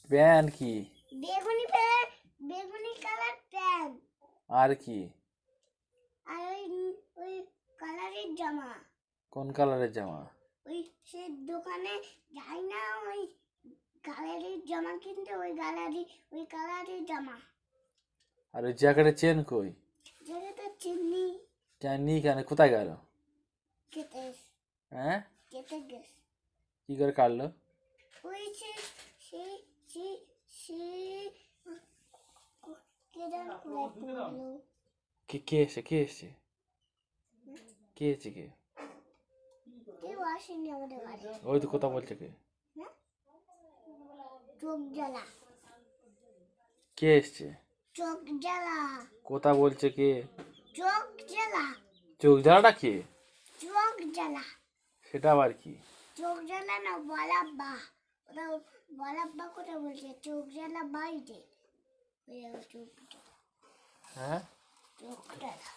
Pant কি? বেগুনি pant, বেগুনি কালার প্যান্ট। আর কি? আর ওই কালারের জামা। কোন কালারের জামা? ওই সে দোকানে যাই না ওই কালারের জামা কিনতে, ওই কালারের জামা। আর ওই জ্যাকেটের চেন কই? যেটা চিনি চেন নি কেন? কোথায় গেল? খেতে হ্যাঁ, খেতে গেছে। কি করে কাটলো? ওই সে সে সে সে কেডা করে পড়লো। কে এসছে? কে এসছে? কে এসছে? কে? কেউ আসেনি আমাদের বাড়ি। ওই তো কথা বলছে কে? হ্যাঁ, চোখ জ্বালা, কে এসছে? চোখ জ্বালা, কথা বলছে কে? চোখ জ্বালা, চোখ জ্বালাটা কে? চোখ জ্বালা। সেটা আবার কি? চোখ জ্বালা না, বলাব্বা। ওটা বলাব্বা করে বলছে চোখ জ্বালা বাইরে। চোখ জ্বালা, হ্যাঁ, চোখ জ্বালা।